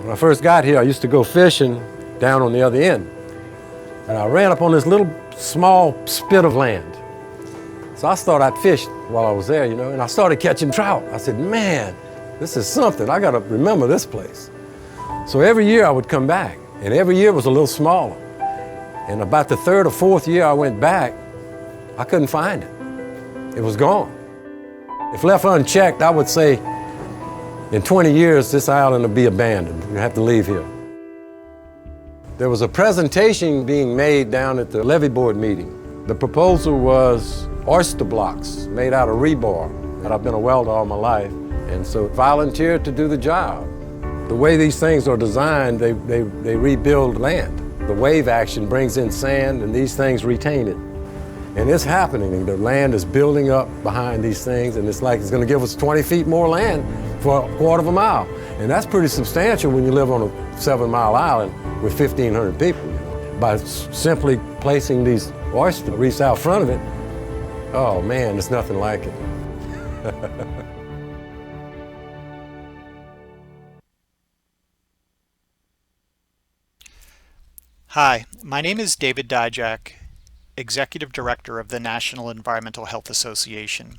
When I first got here, I used to go fishing down on the other end. And I ran up on this little small spit of land. So I thought I'd fish while I was there, and I started catching trout. I said, man, this is something. I gotta remember this place. So every year I would come back, and every year was a little smaller. And about the third or fourth year I went back, I couldn't find it. It was gone. If left unchecked, I would say, in 20 years, this island will be abandoned. You have to leave here. There was a presentation being made down at the levee board meeting. The proposal was oyster blocks made out of rebar. And I've been a welder all my life, and so volunteered to do the job. The way these things are designed, they rebuild land. The wave action brings in sand, and these things retain it. And it's happening. The land is building up behind these things, and it's like it's going to give us 20 feet more land for a quarter of a mile. And that's pretty substantial when you live on a 7-mile island with 1,500 people. By simply placing these oyster reefs out front of it, oh man, there's nothing like it. Hi, my name is David Dijak, Executive Director of the National Environmental Health Association.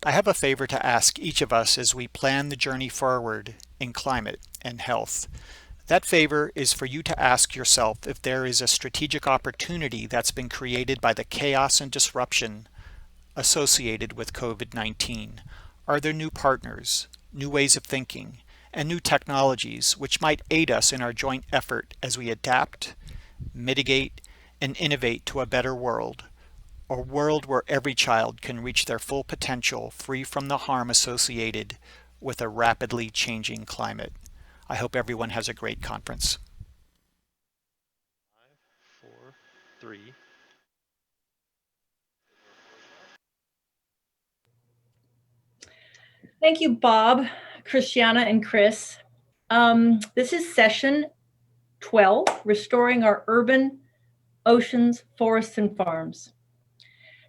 I have a favor to ask each of us as we plan the journey forward in climate and health. That favor is for you to ask yourself if there is a strategic opportunity that's been created by the chaos and disruption associated with COVID-19. Are there new partners, new ways of thinking, and new technologies which might aid us in our joint effort as we adapt, mitigate, and innovate to a better world, a world where every child can reach their full potential free from the harm associated with a rapidly changing climate. I hope everyone has a great conference. 5, 4, 3. Thank you, Bob, Christiana, and Chris. This is session 12, Restoring Our Urban Oceans, Forests, and Farms.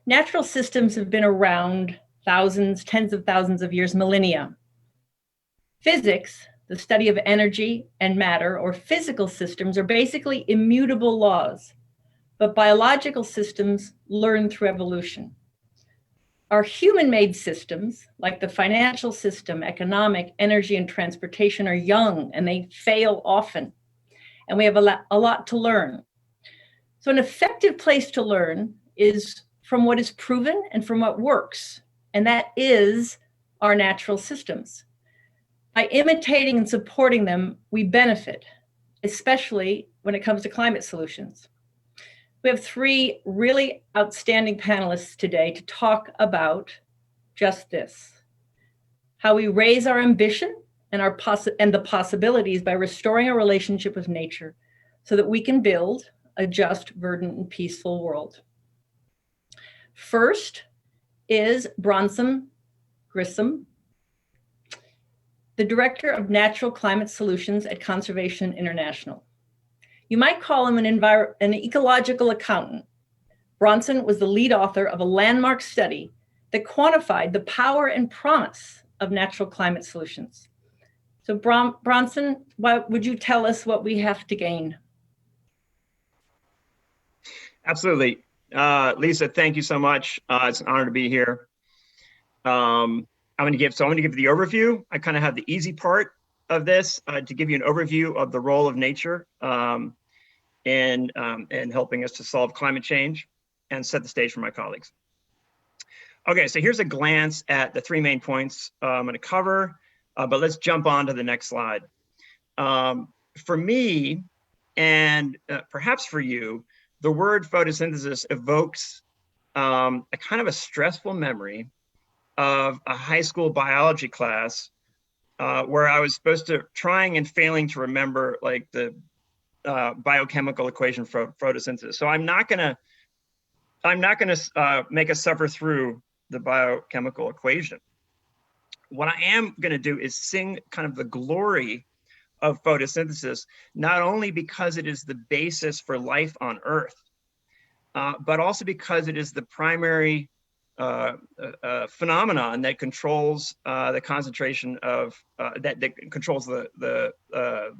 Natural systems have been around thousands, tens of thousands of years, millennia. Physics, the study of energy and matter, or physical systems, are basically immutable laws, but biological systems learn through evolution. Our human-made systems, like the financial system, economic, energy, and transportation, are young, and they fail often. And we have a lot to learn. So an effective place to learn is from what is proven and from what works, and that is our natural systems. By imitating and supporting them, we benefit, especially when it comes to climate solutions. We have 3 really outstanding panelists today to talk about just this: how we raise our ambition and the possibilities by restoring our relationship with nature so that we can build a just, verdant, and peaceful world. First is Bronson Griscom, the Director of Natural Climate Solutions at Conservation International. You might call him an ecological accountant. Bronson was the lead author of a landmark study that quantified the power and promise of natural climate solutions. So Bronson, would you tell us what we have to gain? Absolutely. Lisa, thank you so much. It's an honor to be here. I'm going to give the overview. I kind of have the easy part of this to give you an overview of the role of nature in helping us to solve climate change and set the stage for my colleagues. Okay, so here's a glance at the 3 main points I'm going to cover, but let's jump on to the next slide. For me, and perhaps for you, the word photosynthesis evokes a kind of a stressful memory of a high school biology class where I was supposed to trying and failing to remember like the biochemical equation for photosynthesis. So I'm not gonna make us suffer through the biochemical equation. What I am gonna do is sing kind of the glory of photosynthesis, not only because it is the basis for life on Earth, but also because it is the primary phenomenon that controls the concentration of that controls the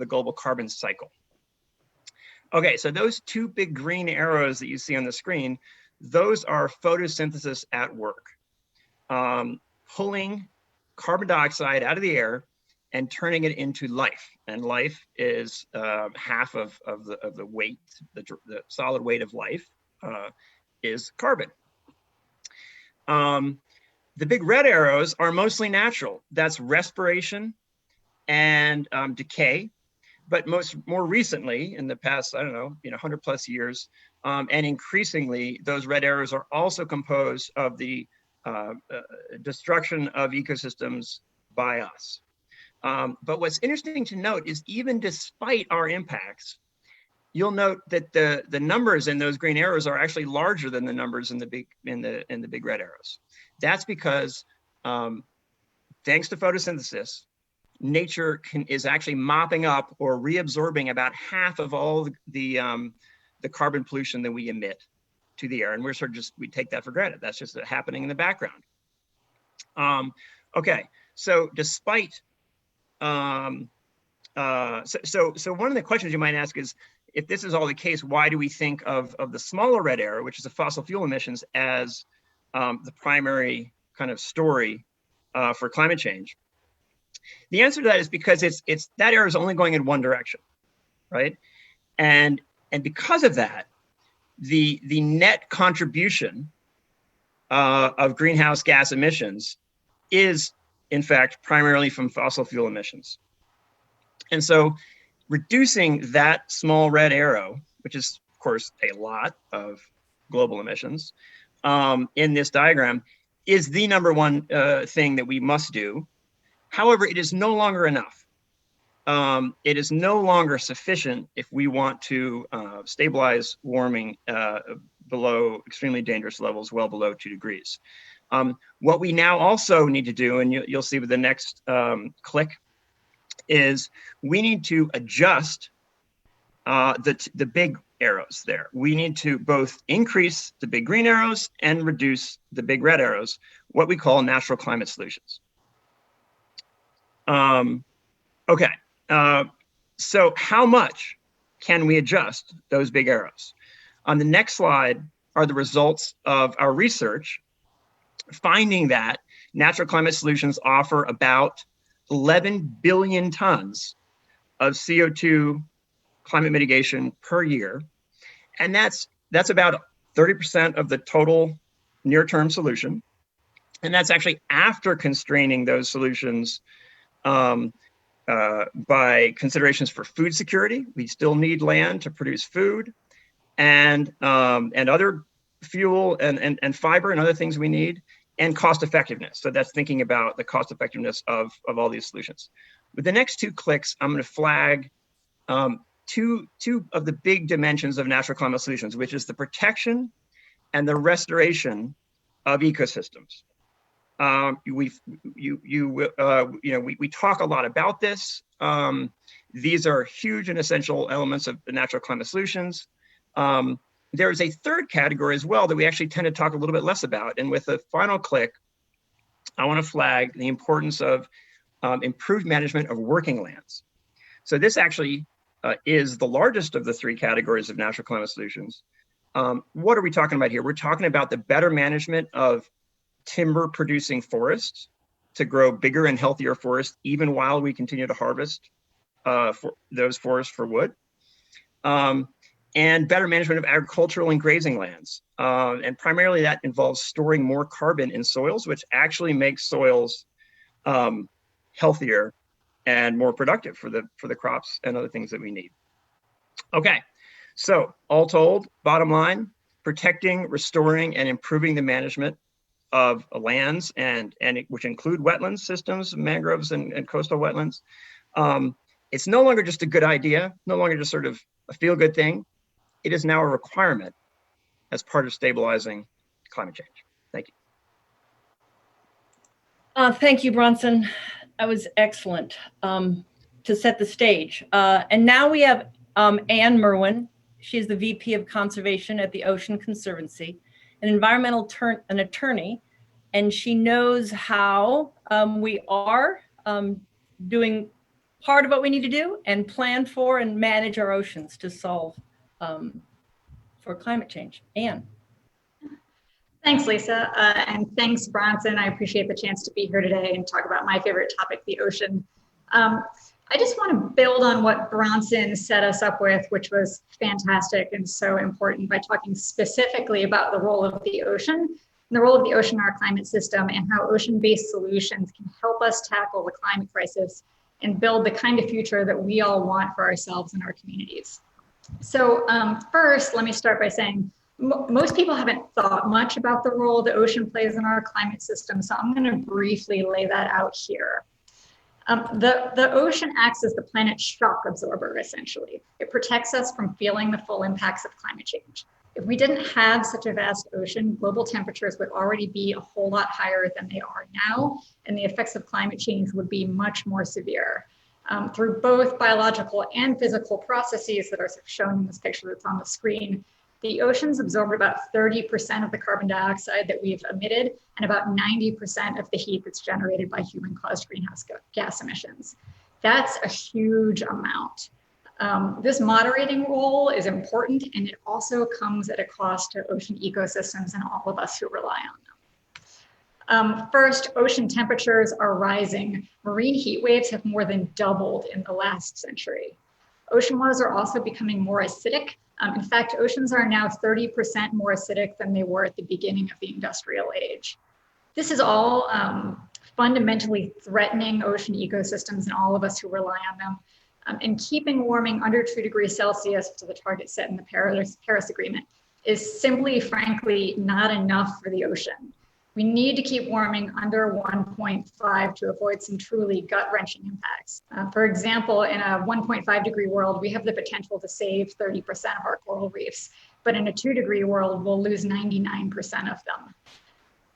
global carbon cycle. Okay, so those two big green arrows that you see on the screen, those are photosynthesis at work, pulling carbon dioxide out of the air and turning it into life. And life is half of the weight, the solid weight of life is carbon. The big red arrows are mostly natural. That's respiration and decay. But more recently, in the past, I don't know, 100 plus years, and increasingly, those red arrows are also composed of the destruction of ecosystems by us. But what's interesting to note is even despite our impacts, you'll note that the numbers in those green arrows are actually larger than the numbers in the big red arrows. That's because thanks to photosynthesis, nature is actually mopping up or reabsorbing about half of all the carbon pollution that we emit to the air, and we're sort of we take that for granted. That's just happening in the background. Okay, so despite so one of the questions you might ask is, if this is all the case, why do we think of the smaller red arrow, which is the fossil fuel emissions, as the primary kind of story for climate change? The answer to that is because that arrow is only going in one direction, right? And because of that, the net contribution of greenhouse gas emissions is, in fact, primarily from fossil fuel emissions. And so reducing that small red arrow, which is, of course, a lot of global emissions, in this diagram, is the number one thing that we must do. However, it is no longer enough. It is no longer sufficient if we want to stabilize warming below extremely dangerous levels, well below 2 degrees. What we now also need to do, and you'll see with the next click, is we need to adjust the big arrows there. We need to both increase the big green arrows and reduce the big red arrows, what we call natural climate solutions. Okay, so how much can we adjust those big arrows? On the next slide are the results of our research, finding that natural climate solutions offer about 11 billion tons of CO2 climate mitigation per year. And that's about 30% of the total near-term solution. And that's actually after constraining those solutions by considerations for food security. We still need land to produce food and other fuel and fiber and other things we need, and cost effectiveness. So that's thinking about the cost effectiveness of all these solutions. With the next two clicks, I'm going to flag two of the big dimensions of natural climate solutions, which is the protection and the restoration of ecosystems. We talk a lot about this. These are huge and essential elements of the natural climate solutions. There's a third category as well that we actually tend to talk a little bit less about. And with the final click, I want to flag the importance of improved management of working lands. So this actually is the largest of the three categories of natural climate solutions. What are we talking about here? We're talking about the better management of timber producing forests to grow bigger and healthier forests, even while we continue to harvest for those forests for wood. And better management of agricultural and grazing lands. And primarily that involves storing more carbon in soils, which actually makes soils healthier and more productive for the crops and other things that we need. Okay, so all told, bottom line, protecting, restoring, and improving the management of lands, which include wetlands systems, mangroves and coastal wetlands. It's no longer just a good idea, no longer just sort of a feel-good thing. It is now a requirement as part of stabilizing climate change. Thank you. Thank you, Bronson. That was excellent to set the stage. And now we have Anne Merwin. She is the VP of Conservation at the Ocean Conservancy, an environmental attorney and she knows how we are doing part of what we need to do and plan for and manage our oceans to solve for climate change. Anne. Thanks, Lisa, and thanks, Bronson. I appreciate the chance to be here today and talk about my favorite topic, the ocean. I just want to build on what Bronson set us up with, which was fantastic and so important, by talking specifically about the role of the ocean and the role of the ocean in our climate system, and how ocean-based solutions can help us tackle the climate crisis and build the kind of future that we all want for ourselves and our communities. So first, let me start by saying, most people haven't thought much about the role the ocean plays in our climate system, so I'm going to briefly lay that out here. The ocean acts as the planet's shock absorber, essentially. It protects us from feeling the full impacts of climate change. If we didn't have such a vast ocean, global temperatures would already be a whole lot higher than they are now, and the effects of climate change would be much more severe. Through both biological and physical processes that are shown in this picture that's on the screen, the oceans absorb about 30% of the carbon dioxide that we've emitted and about 90% of the heat that's generated by human-caused greenhouse gas emissions. That's a huge amount. This moderating role is important, and it also comes at a cost to ocean ecosystems and all of us who rely on them. First, ocean temperatures are rising. Marine heat waves have more than doubled in the last century. Ocean waters are also becoming more acidic. In fact, oceans are now 30% more acidic than they were at the beginning of the industrial age. This is all fundamentally threatening ocean ecosystems and all of us who rely on them. And keeping warming under 2 degrees Celsius to the target set in the Paris Agreement is simply, frankly, not enough for the ocean. We need to keep warming under 1.5 to avoid some truly gut-wrenching impacts. For example, in a 1.5 degree world, we have the potential to save 30% of our coral reefs, but in a 2 degree world, we'll lose 99% of them.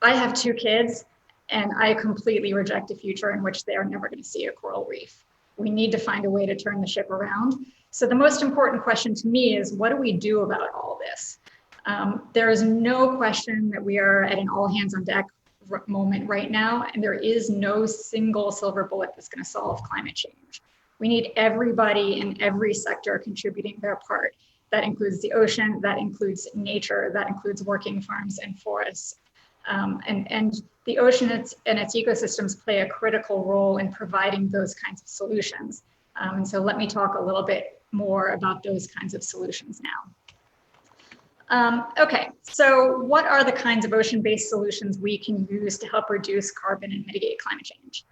I have 2 kids, and I completely reject a future in which they are never going to see a coral reef. We need to find a way to turn the ship around. So the most important question to me is, what do we do about all this? There is no question that we are at an all hands on deck moment right now, and there is no single silver bullet that's going to solve climate change. We need everybody in every sector contributing their part. That includes the ocean, that includes nature, that includes working farms and forests. And the ocean and its ecosystems play a critical role in providing those kinds of solutions. And so let me talk a little bit more about those kinds of solutions now. Okay, so what are the kinds of ocean-based solutions we can use to help reduce carbon and mitigate climate change?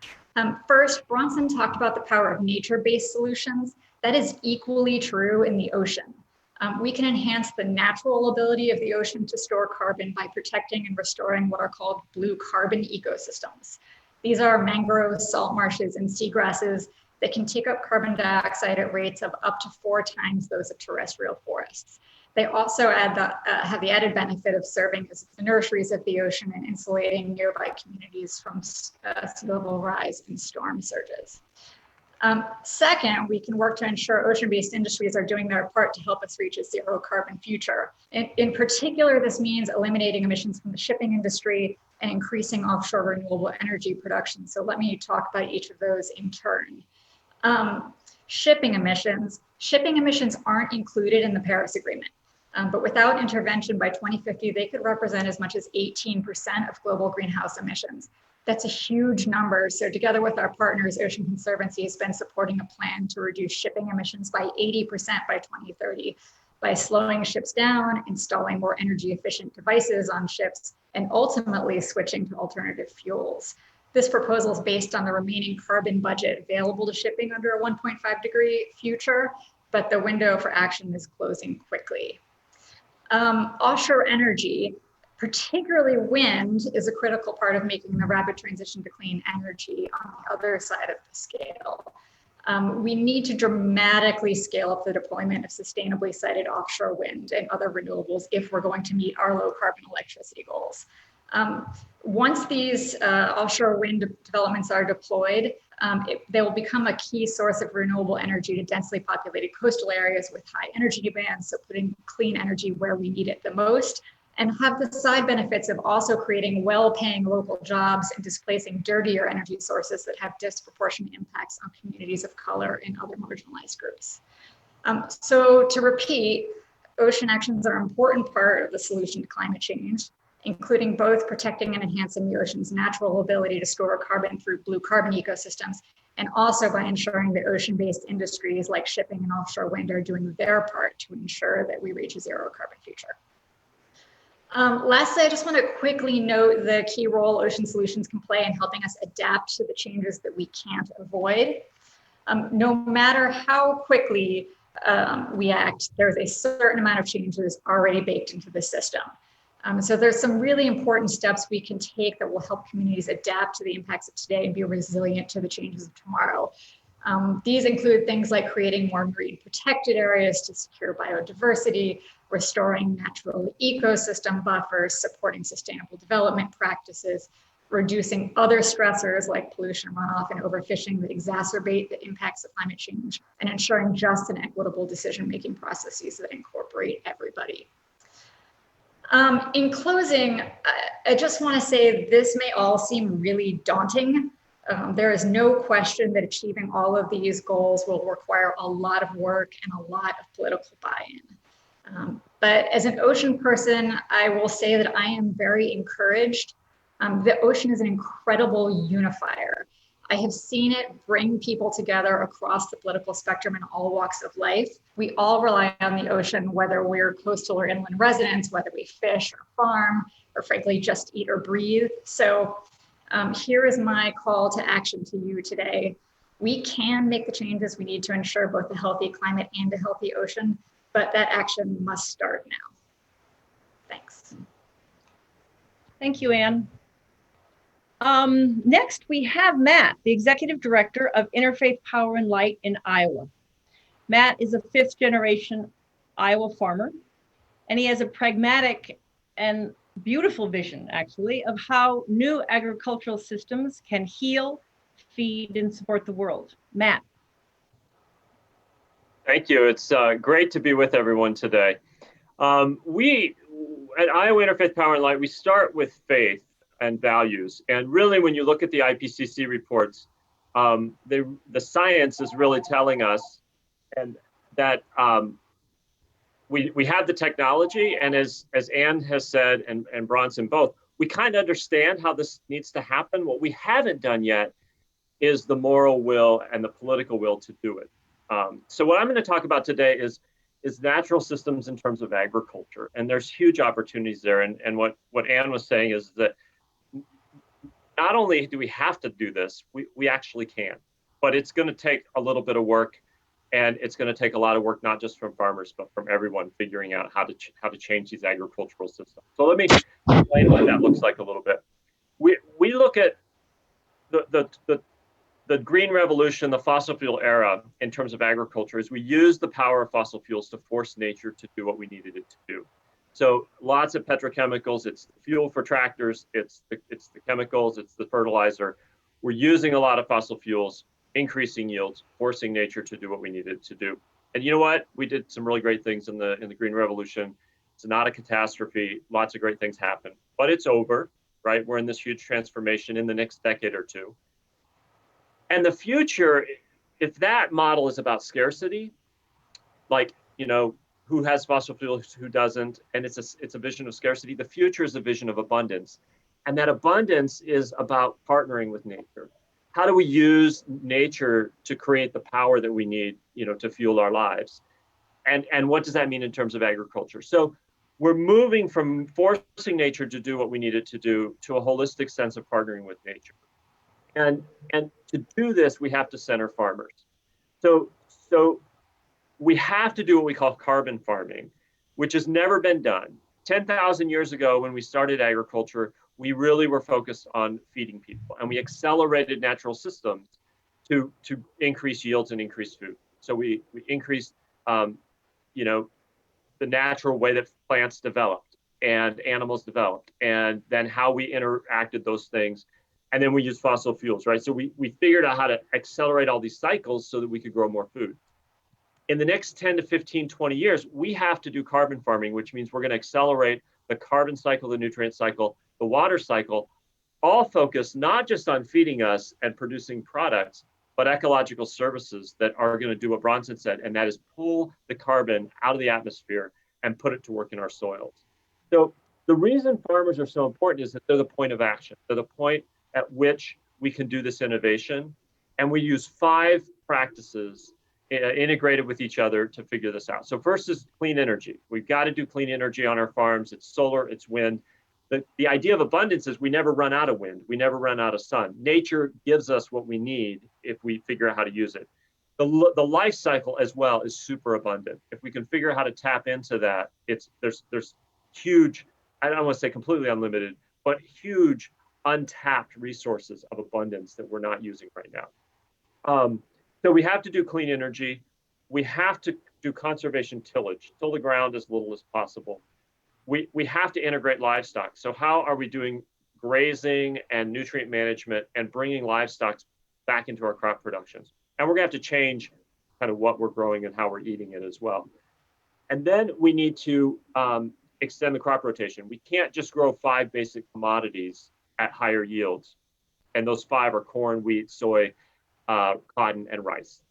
First, Bronson talked about the power of nature-based solutions. That is equally true in the ocean. We can enhance the natural ability of the ocean to store carbon by protecting and restoring what are called blue carbon ecosystems. These are mangroves, salt marshes, and seagrasses that can take up carbon dioxide at rates of up to 4 times those of terrestrial forests. They also have the added benefit of serving as the nurseries of the ocean and insulating nearby communities from sea level rise and storm surges. Second, we can work to ensure ocean-based industries are doing their part to help us reach a zero carbon future. In particular, this means eliminating emissions from the shipping industry and increasing offshore renewable energy production. So let me talk about each of those in turn. Shipping emissions aren't included in the Paris Agreement. But without intervention by 2050, they could represent as much as 18% of global greenhouse emissions. That's a huge number. So together with our partners, Ocean Conservancy has been supporting a plan to reduce shipping emissions by 80% by 2030 by slowing ships down, installing more energy efficient devices on ships, and ultimately switching to alternative fuels. This proposal is based on the remaining carbon budget available to shipping under a 1.5 degree future, but the window for action is closing quickly. Offshore energy, particularly wind, is a critical part of making the rapid transition to clean energy on the other side of the scale. We need to dramatically scale up the deployment of sustainably sited offshore wind and other renewables if we're going to meet our low carbon electricity goals. Once these offshore wind developments are deployed, they will become a key source of renewable energy to densely populated coastal areas with high energy demands, so putting clean energy where we need it the most, and have the side benefits of also creating well-paying local jobs and displacing dirtier energy sources that have disproportionate impacts on communities of color and other marginalized groups. So to repeat, ocean actions are an important part of the solution to climate change, including both protecting and enhancing the ocean's natural ability to store carbon through blue carbon ecosystems, and also by ensuring that ocean-based industries like shipping and offshore wind are doing their part to ensure that we reach a zero carbon future. Lastly, I just want to quickly note the key role ocean solutions can play in helping us adapt to the changes that we can't avoid. No matter how quickly we act, there's a certain amount of changes already baked into the system. So there's some really important steps we can take that will help communities adapt to the impacts of today and be resilient to the changes of tomorrow. These include things like creating more marine protected areas to secure biodiversity, restoring natural ecosystem buffers, supporting sustainable development practices, reducing other stressors like pollution runoff and overfishing that exacerbate the impacts of climate change, and ensuring just and equitable decision-making processes that incorporate everybody. In closing, I just want to say this may all seem really daunting. There is no question that achieving all of these goals will require a lot of work and a lot of political buy-in. But as an ocean person, I will say that I am very encouraged. The ocean is an incredible unifier. I have seen it bring people together across the political spectrum in all walks of life. We all rely on the ocean, whether we're coastal or inland residents, whether we fish or farm, or frankly, just eat or breathe. So here is my call to action to you today. We can make the changes we need to ensure both a healthy climate and a healthy ocean, but that action must start now. Thanks. Thank you, Anne. Next, we have Matt, the Executive Director of Interfaith Power and Light in Iowa. Matt is a 5th generation Iowa farmer, and he has a pragmatic and beautiful vision, actually, of how new agricultural systems can heal, feed, and support the world. Matt. Thank you. It's great to be with everyone today. We at Iowa Interfaith Power and Light, we start with faith and values. And really, when you look at the IPCC reports, the science is really telling us and that we have the technology, and as Anne has said, and Bronson both, we kind of understand how this needs to happen. What we haven't done yet is the moral will and the political will to do it. So what I'm going to talk about today is natural systems in terms of agriculture, and there's huge opportunities there. And what Anne was saying is that not only do we have to do this, we actually can, but it's going to take a little bit of work, and it's going to take a lot of work, not just from farmers, but from everyone figuring out how to change these agricultural systems. So let me explain what that looks like a little bit. We look at the green revolution, the fossil fuel era in terms of agriculture, is we use the power of fossil fuels to force nature to do what we needed it to do. So lots of petrochemicals, it's the fuel for tractors, it's the chemicals, it's the fertilizer. We're using a lot of fossil fuels, increasing yields, forcing nature to do what we needed to do. And you know what? We did some really great things in the green revolution. It's not a catastrophe. Lots of great things happen, but it's over, right? We're in this huge transformation in the next decade or two. And the future, if that model is about scarcity, like, you know, who has fossil fuels, who doesn't, and it's a vision of scarcity, the future is a vision of abundance. And that abundance is about partnering with nature. How do we use nature to create the power that we need, you know, to fuel our lives? And what does that mean in terms of agriculture? So we're moving from forcing nature to do what we need it to do to a holistic sense of partnering with nature. And to do this, we have to center farmers. So we have to do what we call carbon farming, which has never been done. 10,000 years ago, when we started agriculture, we really were focused on feeding people, and we accelerated natural systems to increase yields and increase food. So we increased, you know, the natural way that plants developed and animals developed, and then how we interacted those things. And then we use fossil fuels, right? So we figured out how to accelerate all these cycles so that we could grow more food. In the next 10 to 15, 20 years, we have to do carbon farming, which means we're going to accelerate the carbon cycle, the nutrient cycle, the water cycle, all focus not just on feeding us and producing products, but ecological services that are going to do what Bronson said, and that is pull the carbon out of the atmosphere and put it to work in our soils. So the reason farmers are so important is that they're the point of action. They're the point at which we can do this innovation. And we use 5 practices integrated with each other to figure this out. So first is clean energy. We've got to do clean energy on our farms. It's solar, it's wind. The idea of abundance is we never run out of wind. We never run out of sun. Nature gives us what we need if we figure out how to use it. The life cycle as well is super abundant. If we can figure out how to tap into that, there's huge, I don't want to say completely unlimited, but huge untapped resources of abundance that we're not using right now. So we have to do clean energy. We have to do conservation tillage, till the ground as little as possible. We have to integrate livestock. So how are we doing grazing and nutrient management and bringing livestock back into our crop productions? And we're gonna have to change kind of what we're growing and how we're eating it as well. And then we need to extend the crop rotation. We can't just grow 5 basic commodities at higher yields. And those 5 are corn, wheat, soy, cotton, and rice.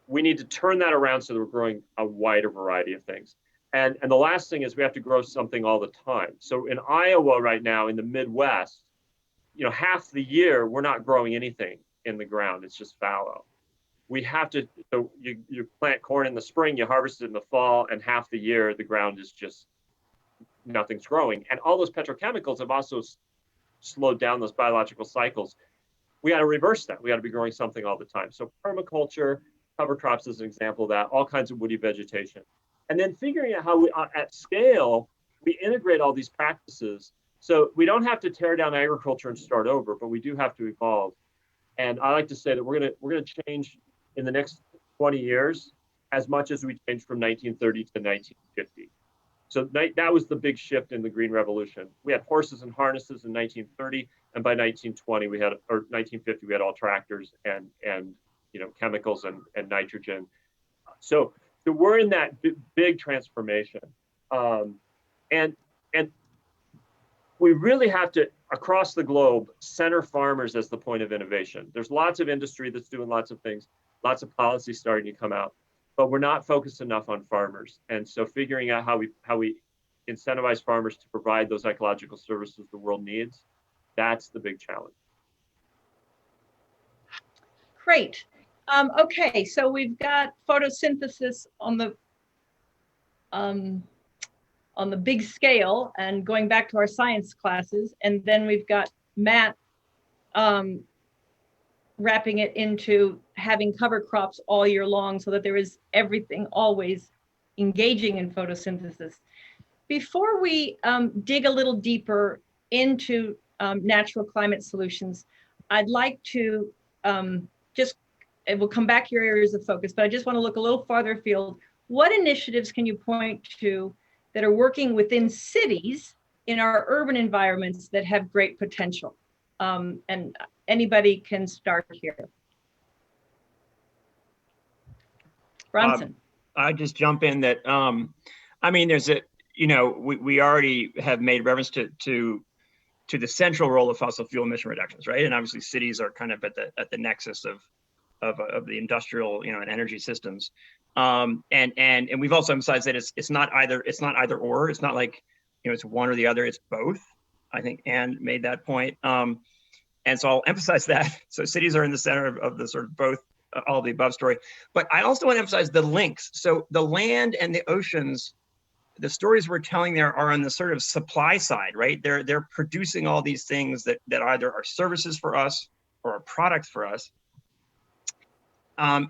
We need to turn that around so that we're growing a wider variety of things. And the last thing is we have to grow something all the time. So in Iowa right now, in the Midwest, half the year, we're not growing anything in the ground. It's just fallow. We have to, so you plant corn in the spring, you harvest it in the fall, and half the year, the ground is just, nothing's growing. And all those petrochemicals have also slowed down those biological cycles. We got to reverse that. We got to be growing something all the time. So permaculture, cover crops is an example of that, all kinds of woody vegetation. And then figuring out how we, at scale, we integrate all these practices. So we don't have to tear down agriculture and start over, but we do have to evolve. And I like to say that we're gonna change in the next 20 years as much as we changed from 1930 to 1950. So that was the big shift in the Green Revolution. We had horses and harnesses in 1930, and by 1920 or 1950 we had all tractors and chemicals and nitrogen. So we're in that big transformation, and we really have to, across the globe, center farmers as the point of innovation. There's lots of industry that's doing lots of things, lots of policy starting to come out, but we're not focused enough on farmers. And so figuring out how we incentivize farmers to provide those ecological services the world needs, that's the big challenge. Great. Okay, so we've got photosynthesis on the big scale and going back to our science classes, and then we've got Matt wrapping it into having cover crops all year long so that there is everything always engaging in photosynthesis. Before we dig a little deeper into natural climate solutions, I'd like to it will come back to your areas of focus, but I just want to look a little farther afield. What initiatives can you point to that are working within cities in our urban environments that have great potential? And anybody can start here. Bronson. I just jump in that, there's we already have made reference to the central role of fossil fuel emission reductions, right? And obviously cities are kind of at the nexus of the industrial, and energy systems. And we've also emphasized that it's not either or. It's not like, it's one or the other, it's both. I think Anne made that point. And so I'll emphasize that. So cities are in the center of the sort of both, all the above story. But I also want to emphasize the links. So the land and the oceans, the stories we're telling there are on the sort of supply side, right? They're producing all these things that either are services for us or are products for us.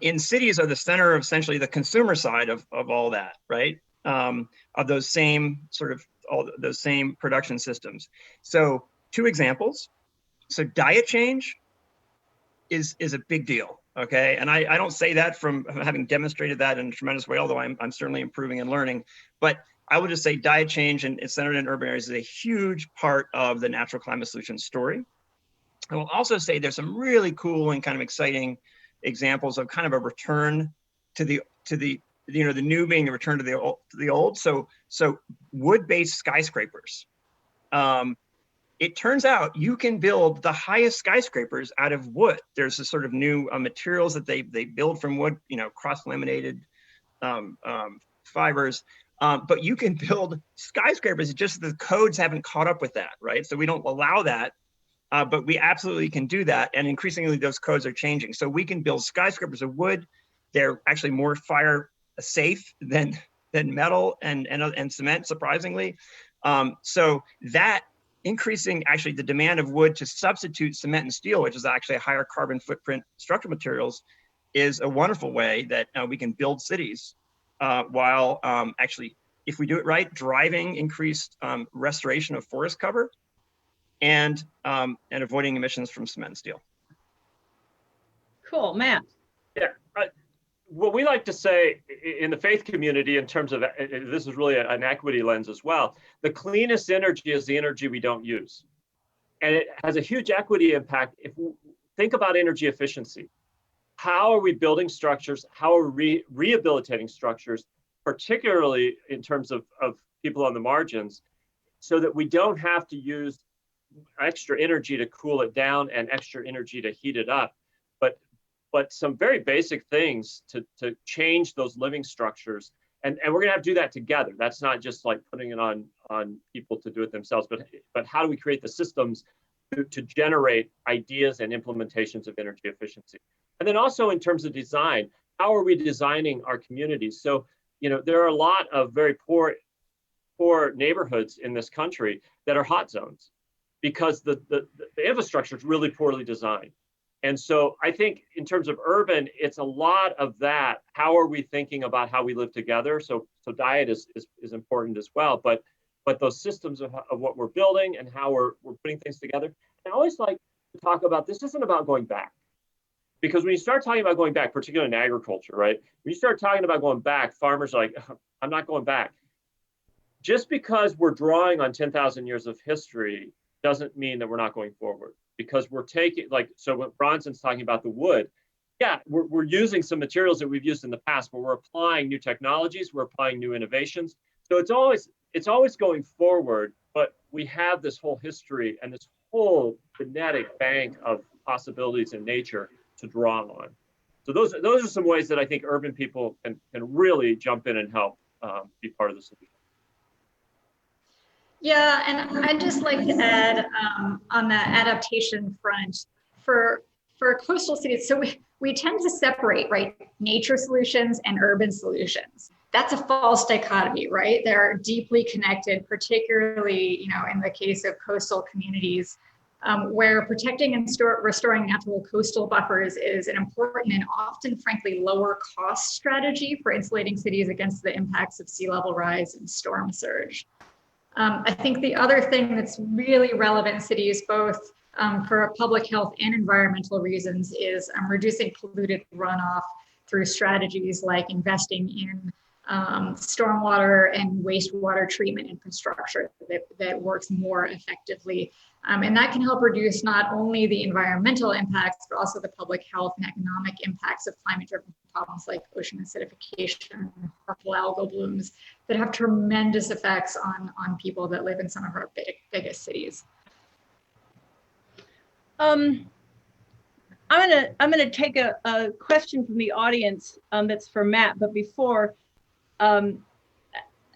In cities are the center of essentially the consumer side of all that, right? Of those same all those same production systems. So 2 examples. So diet change is a big deal, okay? And I don't say that from having demonstrated that in a tremendous way, although I'm certainly improving and learning. But I would just say diet change and it's centered in urban areas is a huge part of the natural climate solution story. I will also say there's some really cool and kind of exciting examples of kind of a return to the the new being the return to the old. So wood-based skyscrapers. It turns out you can build the highest skyscrapers out of wood. There's a sort of new materials that they build from wood, cross-laminated fibers. But you can build skyscrapers. It's just the codes haven't caught up with that, right? So we don't allow that, but we absolutely can do that. And increasingly, those codes are changing. So we can build skyscrapers of wood. They're actually more fire safe than metal and cement, surprisingly. So that increasing actually the demand of wood to substitute cement and steel, which is actually a higher carbon footprint structural materials, is a wonderful way that we can build cities while actually, if we do it right, driving increased restoration of forest cover and avoiding emissions from cement and steel. Cool, Matt. Yeah. What we like to say in the faith community, in terms of this is really an equity lens as well, the cleanest energy is the energy we don't use. And it has a huge equity impact. If we think about energy efficiency, how are we building structures? How are we rehabilitating structures, particularly in terms of people on the margins, so that we don't have to use extra energy to cool it down and extra energy to heat it up, but some very basic things to change those living structures. And we're gonna have to do that together. That's not just like putting it on people to do it themselves, but how do we create the systems to generate ideas and implementations of energy efficiency? And then also in terms of design, how are we designing our communities? So, there are a lot of very poor neighborhoods in this country that are hot zones because the infrastructure is really poorly designed. And so I think in terms of urban, it's a lot of that. How are we thinking about how we live together? So diet is important as well, but those systems of what we're building and how we're putting things together. I always like to talk about, this isn't about going back. Because when you start talking about going back, particularly in agriculture, right? When you start talking about going back, farmers are like, I'm not going back. Just because we're drawing on 10,000 years of history doesn't mean that we're not going forward. Because we're taking, so when Bronson's talking about the wood, yeah, we're using some materials that we've used in the past, but we're applying new technologies, we're applying new innovations. So it's always going forward, but we have this whole history and this whole genetic bank of possibilities in nature to draw on. So those are some ways that I think urban people can really jump in and help be part of the solution. Yeah, and I'd just like to add on the adaptation front for coastal cities. So we tend to separate, right, nature solutions and urban solutions. That's a false dichotomy, right? They're deeply connected, particularly, in the case of coastal communities, where protecting and restoring natural coastal buffers is an important and often, frankly, lower cost strategy for insulating cities against the impacts of sea level rise and storm surge. I think the other thing that's really relevant in cities, both for public health and environmental reasons, is reducing polluted runoff through strategies like investing in stormwater and wastewater treatment infrastructure that works more effectively. And that can help reduce not only the environmental impacts, but also the public health and economic impacts of climate-driven problems like ocean acidification, harmful algal blooms that have tremendous effects on people that live in some of our biggest cities. I'm gonna take a question from the audience that's for Matt, but before,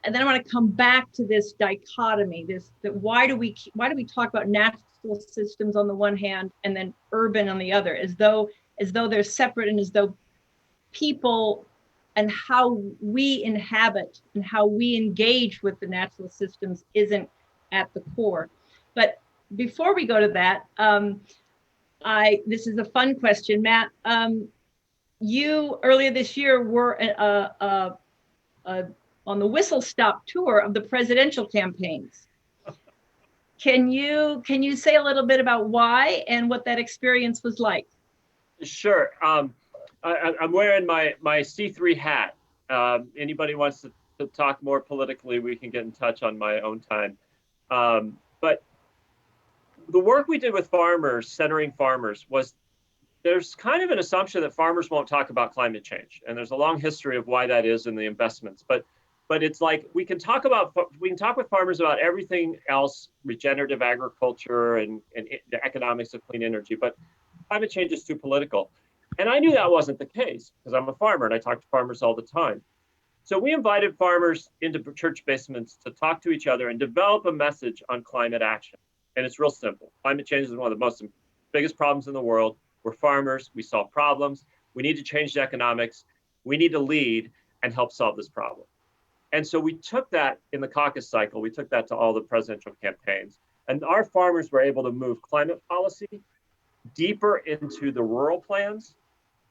and then I want to come back to this dichotomy. Why do we talk about natural systems on the one hand and then urban on the other, as though they're separate, and as though people and how we inhabit and how we engage with the natural systems isn't at the core. But before we go to that, this is a fun question, Matt. You earlier this year were on the whistle stop tour of the presidential campaigns. Can you say a little bit about why and what that experience was like? Sure. I'm wearing my C3 hat. Anybody wants to talk more politically, we can get in touch on my own time. But the work we did with farmers, centering farmers, was there's kind of an assumption that farmers won't talk about climate change, and there's a long history of why that is in the investments. But it's like we can talk with farmers about everything else, regenerative agriculture and the economics of clean energy, but climate change is too political. And I knew that wasn't the case because I'm a farmer and I talk to farmers all the time. So we invited farmers into church basements to talk to each other and develop a message on climate action. And it's real simple. Climate change is one of the biggest problems in the world. We're farmers, we solve problems. We need to change the economics. We need to lead and help solve this problem. And so we took that in the caucus cycle, we took that to all the presidential campaigns. And our farmers were able to move climate policy deeper into the rural plans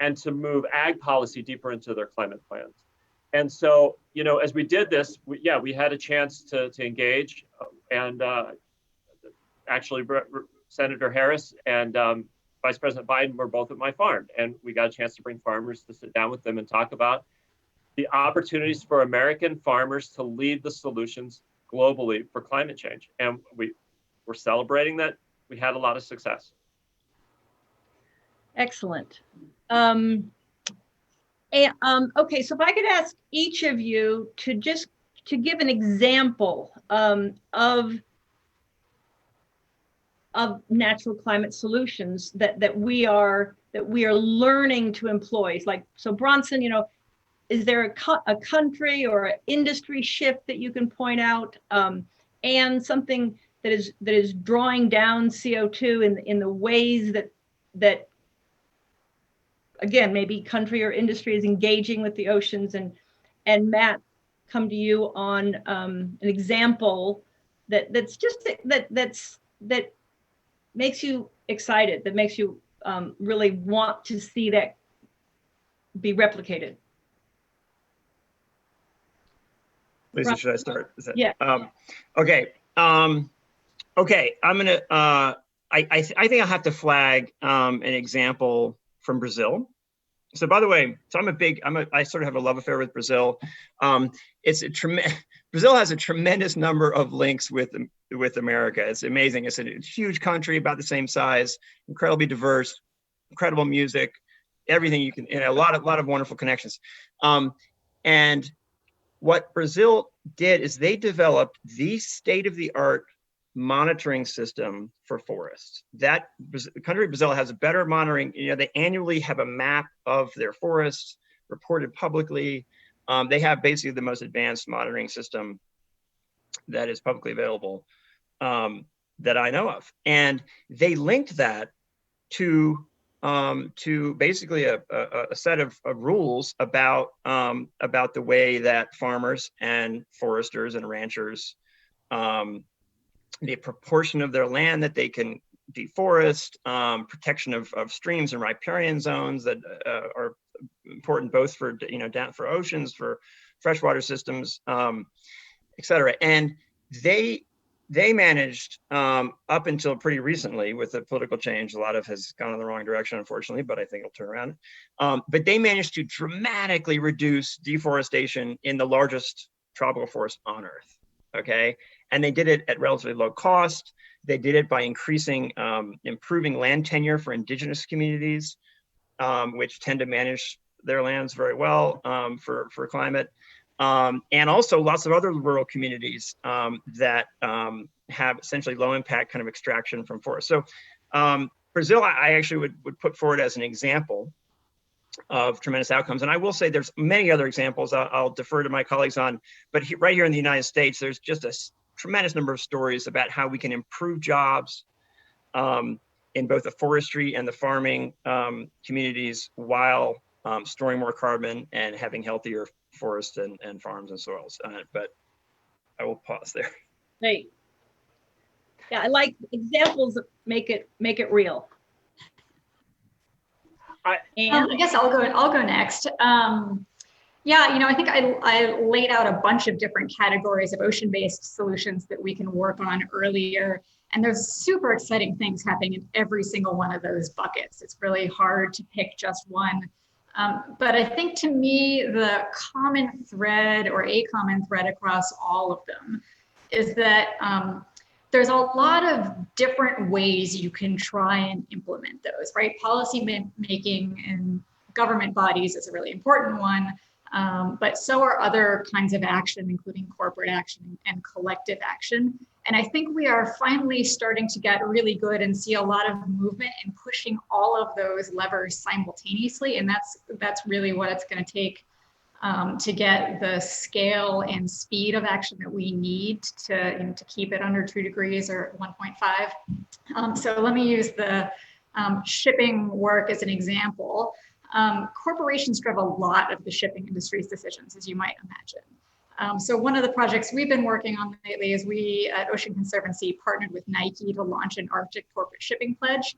and to move ag policy deeper into their climate plans. And so, you know, as we did this, we had a chance to engage, and actually Senator Harris and Vice President Biden were both at my farm, and we got a chance to bring farmers to sit down with them and talk about the opportunities for American farmers to lead the solutions globally for climate change. And we're celebrating that we had a lot of success. Excellent. Okay, so if I could ask each of you to give an example of natural climate solutions that we are learning to employ. Like, so Bronson, you know, is there a country or an industry shift that you can point out, and something that is drawing down CO2 in the ways that again, maybe country or industry is engaging with the oceans, and Matt, come to you on an example that makes you excited, that makes you really want to see that be replicated. Lisa, should I start? Yeah. Okay. Okay. I'm gonna. I think I'll have to flag an example from Brazil. So, by the way, so I sort of have a love affair with Brazil. Brazil has a tremendous number of links with America. It's amazing. It's a huge country, about the same size, incredibly diverse, incredible music, everything you can, and a lot of wonderful connections. And what Brazil did is they developed the state-of-the-art monitoring system for forests. That the country of Brazil has a better monitoring. You know, they annually have a map of their forests reported publicly. They have basically the most advanced monitoring system that is publicly available that I know of. And they linked that to basically a set of rules about the way that farmers and foresters and ranchers, the proportion of their land that they can deforest, protection of streams and riparian zones that are important both for, you know, down for oceans, for freshwater systems, et cetera. And they managed up until pretty recently, with the political change, a lot of has gone in the wrong direction, unfortunately, but I think it'll turn around. But they managed to dramatically reduce deforestation in the largest tropical forest on Earth, okay? And they did it at relatively low cost. They did it by improving land tenure for indigenous communities, which tend to manage their lands very well for climate. And also lots of other rural communities that have essentially low impact kind of extraction from forests. So Brazil, I actually would put forward as an example of tremendous outcomes. And I will say there's many other examples I'll defer to my colleagues on, but right here in the United States, there's just a tremendous number of stories about how we can improve jobs in both the forestry and the farming communities while storing more carbon and having healthier forests and farms and soils. But I will pause there. Great. Yeah, I like examples that make it real. I guess I'll go next. Yeah, you know, I think I laid out a bunch of different categories of ocean-based solutions that we can work on earlier. And there's super exciting things happening in every single one of those buckets. It's really hard to pick just one. But I think to me, the common thread or a common thread across all of them is that there's a lot of different ways you can try and implement those, right? Policy making and government bodies is a really important one, but so are other kinds of action, including corporate action and collective action. And I think we are finally starting to get really good and see a lot of movement in pushing all of those levers simultaneously. And that's really what it's going to take to get the scale and speed of action that we need to keep it under 2 degrees or 1.5. So let me use the shipping work as an example. Corporations drive a lot of the shipping industry's decisions, as you might imagine. So one of the projects we've been working on lately is we at Ocean Conservancy partnered with Nike to launch an Arctic corporate shipping pledge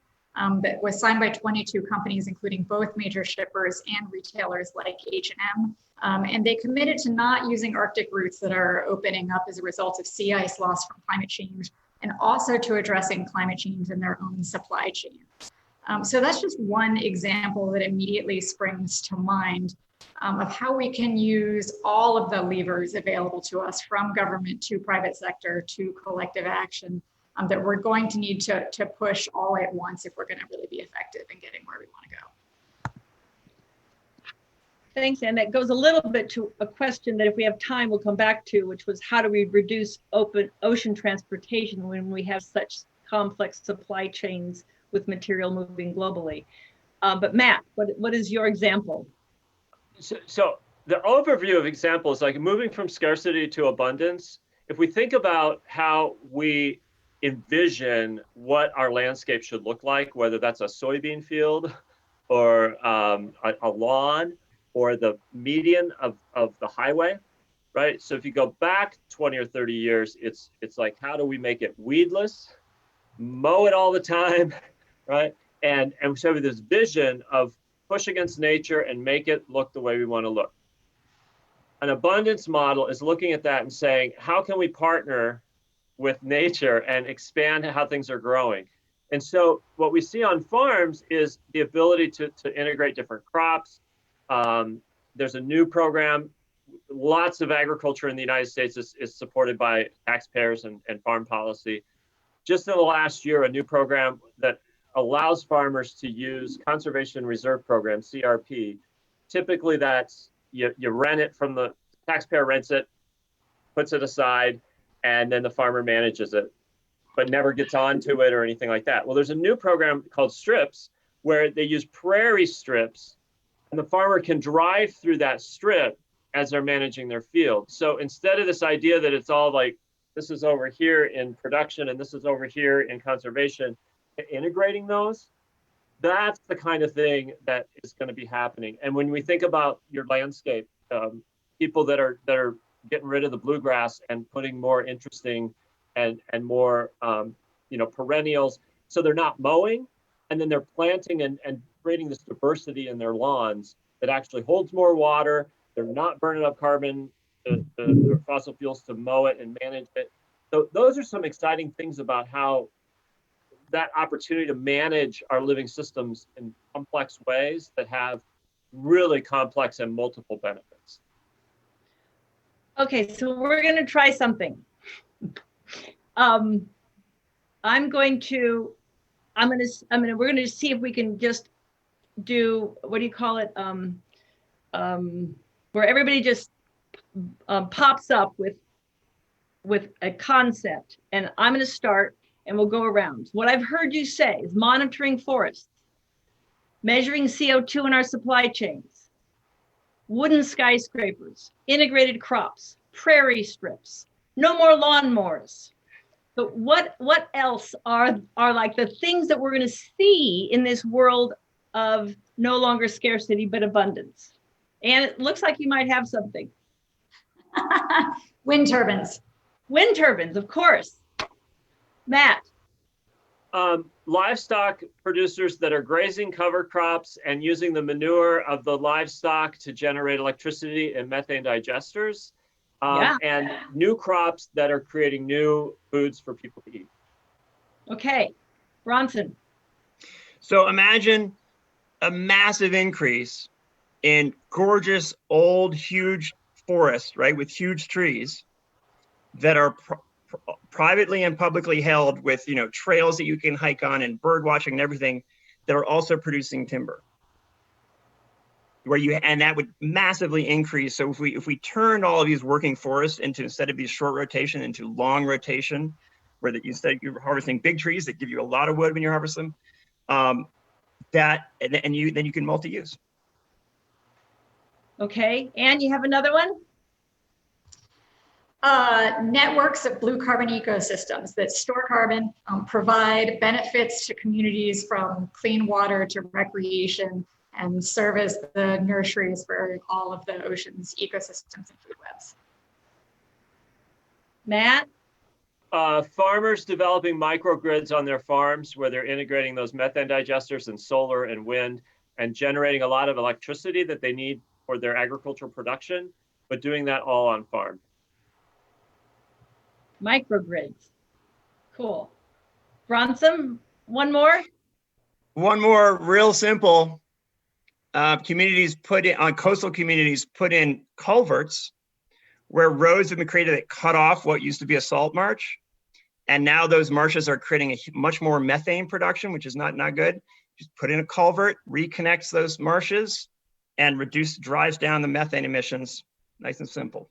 that was signed by 22 companies, including both major shippers and retailers like H&M. And they committed to not using Arctic routes that are opening up as a result of sea ice loss from climate change, and also to addressing climate change in their own supply chains. So that's just one example that immediately springs to mind of how we can use all of the levers available to us, from government to private sector to collective action, that we're going to need to push all at once if we're going to really be effective in getting where we want to go. Thanks, and that goes a little bit to a question that if we have time, we'll come back to, which was how do we reduce open ocean transportation when we have such complex supply chains with material moving globally. But Matt, what is your example? So the overview of examples, like moving from scarcity to abundance, if we think about how we envision what our landscape should look like, whether that's a soybean field or a lawn or the median of the highway, right? So if you go back 20 or 30 years, it's like, how do we make it weedless, mow it all the time, right? And so we have this vision of push against nature and make it look the way we want to look. An abundance model is looking at that and saying, how can we partner with nature and expand how things are growing? And so what we see on farms is the ability to integrate different crops. There's a new program. Lots of agriculture in the United States is supported by taxpayers and farm policy. Just in the last year, a new program that allows farmers to use Conservation Reserve Program, CRP. Typically that's, you rent it from the taxpayer, rents it, puts it aside, and then the farmer manages it, but never gets onto it or anything like that. Well, there's a new program called strips where they use prairie strips, and the farmer can drive through that strip as they're managing their field. So instead of this idea that it's all like, this is over here in production and this is over here in conservation, integrating those, that's the kind of thing that is going to be happening. And when we think about your landscape, people that are getting rid of the bluegrass and putting more interesting and more perennials, so they're not mowing, and then they're planting and creating this diversity in their lawns that actually holds more water. They're not burning up carbon, the fossil fuels to mow it and manage it. So those are some exciting things about how that opportunity to manage our living systems in complex ways that have really complex and multiple benefits. Okay, so we're going to try something. We're going to see if we can just do, what do you call it? Where everybody just pops up with a concept, and I'm going to start and we'll go around. What I've heard you say is monitoring forests, measuring CO2 in our supply chains, wooden skyscrapers, integrated crops, prairie strips, no more lawnmowers. But what else are like the things that we're going to see in this world of no longer scarcity, but abundance? And it looks like you might have something. Wind turbines. Wind turbines, of course. Matt. Livestock producers that are grazing cover crops and using the manure of the livestock to generate electricity and methane digesters, and new crops that are creating new foods for people to eat. Okay, Bronson. So imagine a massive increase in gorgeous, old, huge forests, right, with huge trees that are privately and publicly held with, you know, trails that you can hike on and bird watching and everything that are also producing timber. And that would massively increase. So if we turned all of these working forests into, instead of these short rotation, into long rotation, where instead you're harvesting big trees that give you a lot of wood when you harvest them, then you can multi-use. Okay, and you have another one? Networks of blue carbon ecosystems that store carbon, provide benefits to communities from clean water to recreation, and serve as the nurseries for all of the ocean's ecosystems and food webs. Matt? Farmers developing microgrids on their farms where they're integrating those methane digesters and solar and wind and generating a lot of electricity that they need for their agricultural production, but doing that all on farm. Microgrids. Cool. Bronson, one more? One more, real simple. Communities coastal communities put in culverts where roads have been created that cut off what used to be a salt marsh. And now those marshes are creating a much more methane production, which is not good. Just put in a culvert, reconnects those marshes, and drives down the methane emissions. Nice and simple.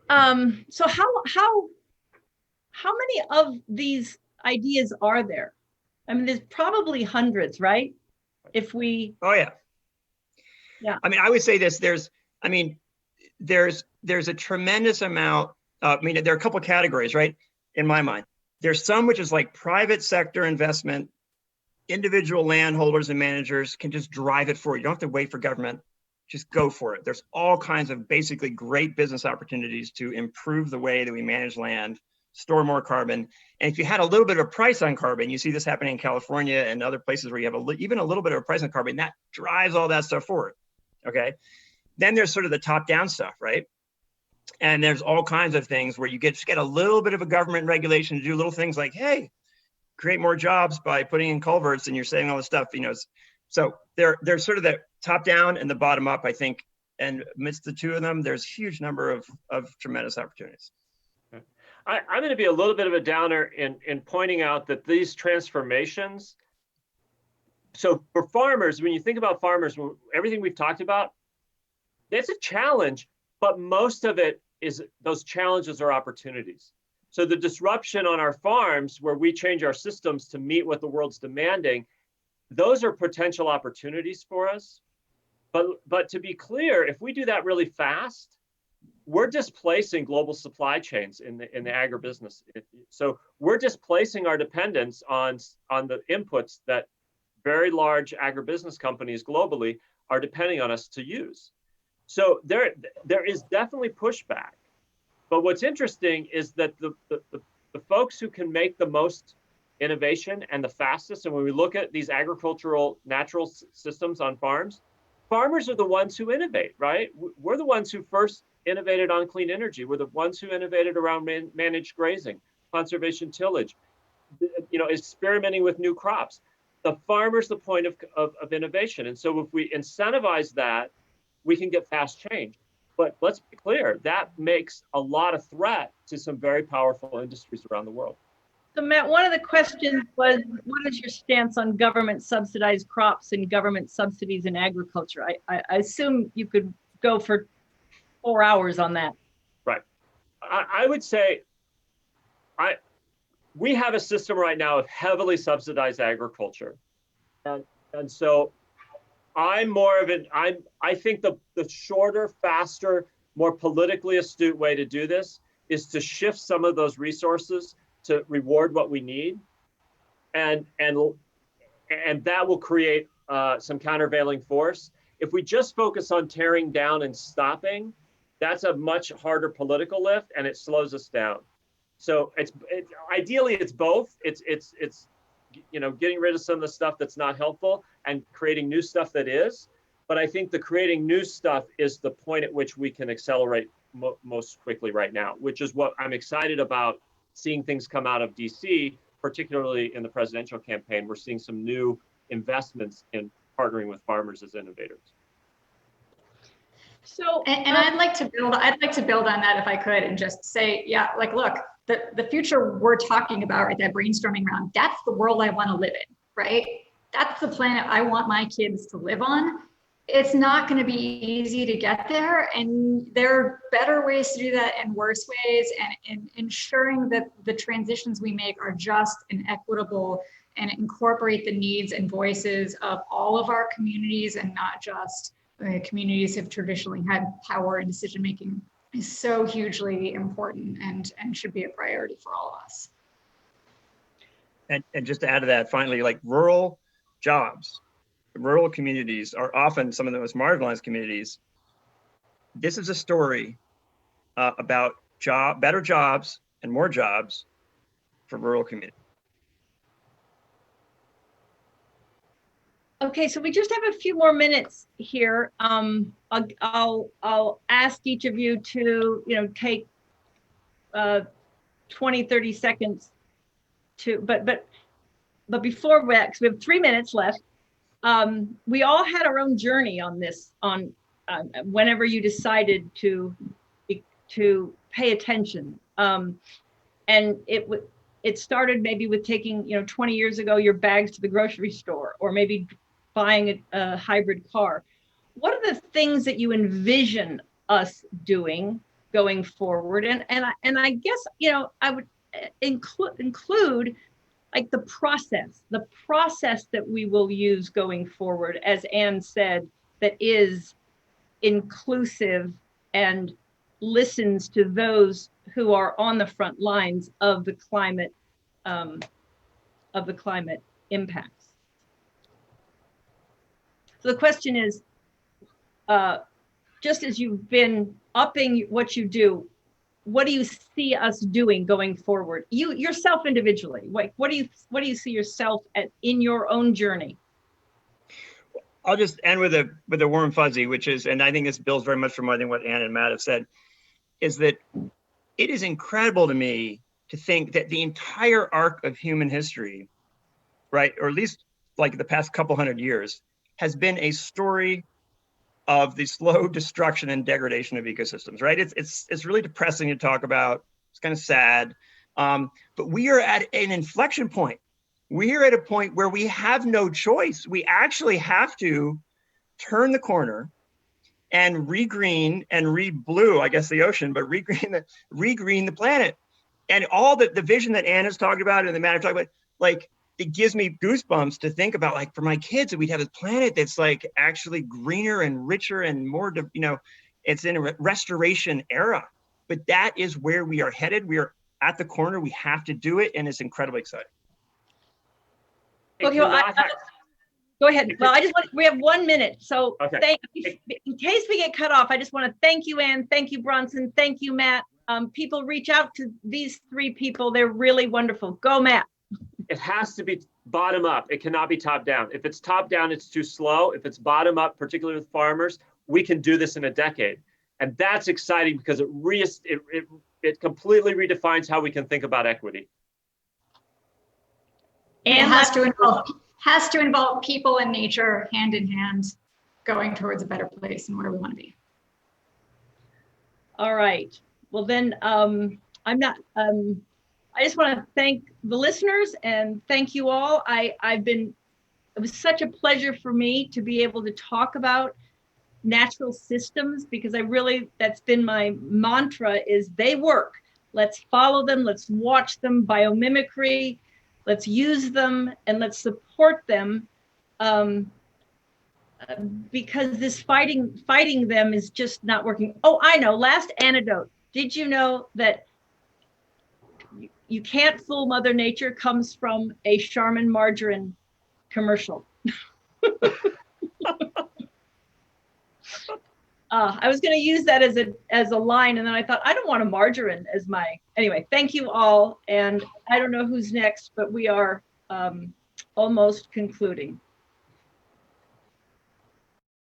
So how many of these ideas are there? I mean, there's probably hundreds, right? If we. Oh yeah. Yeah. I mean, I would say this. There's a tremendous amount. There are a couple of categories, right? In my mind, there's some which is like private sector investment. Individual landholders and managers can just drive it forward. You don't have to wait for government. Just go for it. There's all kinds of basically great business opportunities to improve the way that we manage land, store more carbon. And if you had a little bit of a price on carbon, you see this happening in California and other places where you have even a little bit of a price on carbon, that drives all that stuff forward. Okay. Then there's sort of the top-down stuff, right? And there's all kinds of things where you just get a little bit of a government regulation to do little things like, hey, create more jobs by putting in culverts, and you're saving all this stuff, you know. So there's sort of the top down and the bottom up, I think. And amidst the two of them, there's a huge number of tremendous opportunities. I'm going to be a little bit of a downer in pointing out that these transformations, so for farmers, when you think about farmers, everything we've talked about, it's a challenge, but most of it is those challenges are opportunities. So the disruption on our farms where we change our systems to meet what the world's demanding, those are potential opportunities for us. But to be clear, if we do that really fast, we're displacing global supply chains in the agribusiness. So we're displacing our dependence on the inputs that very large agribusiness companies globally are depending on us to use. So there is definitely pushback. But what's interesting is that the folks who can make the most innovation and the fastest, and when we look at these agricultural natural systems on farms, farmers are the ones who innovate, right? We're the ones who first innovated on clean energy. We're the ones who innovated around managed grazing, conservation tillage, experimenting with new crops. The farmer's the point of innovation. And so if we incentivize that, we can get fast change. But let's be clear, that makes a lot of threat to some very powerful industries around the world. So Matt, one of the questions was, what is your stance on government subsidized crops and government subsidies in agriculture? I assume you could go for 4 hours on that. Right. I would say we have a system right now of heavily subsidized agriculture. And so I'm more of I think the shorter, faster, more politically astute way to do this is to shift some of those resources to reward what we need. And that will create some countervailing force. If we just focus on tearing down and stopping, that's a much harder political lift and it slows us down. So ideally it's both. It's getting rid of some of the stuff that's not helpful and creating new stuff that is. But I think the creating new stuff is the point at which we can accelerate most quickly right now, which is what I'm excited about seeing things come out of DC, particularly in the presidential campaign. We're seeing some new investments in partnering with farmers as innovators. So, And I'd like to build on that if I could, and just say, yeah, like, look, the future we're talking about, right, that brainstorming round, that's the world I want to live in, right? That's the planet I want my kids to live on. It's not going to be easy to get there, and there are better ways to do that and worse ways, and ensuring that the transitions we make are just and equitable and incorporate the needs and voices of all of our communities, and not just communities have traditionally had power and decision making, is so hugely important and should be a priority for all of us. And just to add to that, finally, like rural jobs, rural communities are often some of the most marginalized communities. This is a story about better jobs and more jobs for rural communities. okay, so we just have a few more minutes here. I'll ask each of you to, take 20, 30 seconds to, but before that, because we have 3 minutes left, we all had our own journey on this, whenever you decided to pay attention. And it started maybe with taking, 20 years ago, your bags to the grocery store, or maybe buying a hybrid car. What are the things that you envision us doing going forward? And I guess, I would include like the process that we will use going forward, as Anne said, that is inclusive and listens to those who are on the front lines of the climate impacts. So the question is, just as you've been upping what you do, what do you see us doing going forward? You yourself individually, like what do you see yourself in your own journey? I'll just end with a warm fuzzy, which is, and I think this builds very much from what Anne and Matt have said, is that it is incredible to me to think that the entire arc of human history, right, or at least like the past couple hundred years, has been a story of the slow destruction and degradation of ecosystems, right? It's really depressing to talk about. It's kind of sad, but we are at an inflection point. We are at a point where we have no choice. We actually have to turn the corner and regreen and re-blue, I guess, the ocean, but regreen the planet. And all the vision that Anne has talked about and the Matt have talked about, like, it gives me goosebumps to think about, like, for my kids, that we'd have a planet that's like actually greener and richer and more, it's in a restoration era. But that is where we are headed. We are at the corner. We have to do it. And it's incredibly exciting. Okay, well, go ahead. Well, we have 1 minute. So okay. In case we get cut off, I just want to thank you, Anne. Thank you, Bronson. Thank you, Matt. People reach out to these 3 people. They're really wonderful. Go, Matt. It has to be bottom up. It cannot be top down. If it's top down, it's too slow. If it's bottom up, particularly with farmers, we can do this in a decade. And that's exciting because it completely redefines how we can think about equity. And it has to involve people and nature hand in hand, going towards a better place and where we want to be. All right. Well, then I just want to thank the listeners and thank you all. It was such a pleasure for me to be able to talk about natural systems, because that's been my mantra, is they work. Let's follow them. Let's watch them. Biomimicry. Let's use them and let's support them, because this fighting them is just not working. Oh, I know. Last anecdote. Did you know that "You Can't Fool Mother Nature" comes from a Charmin margarine commercial? I was going to use that as a line, and then I thought, I don't want a margarine as my. Anyway, thank you all, and I don't know who's next, but we are almost concluding.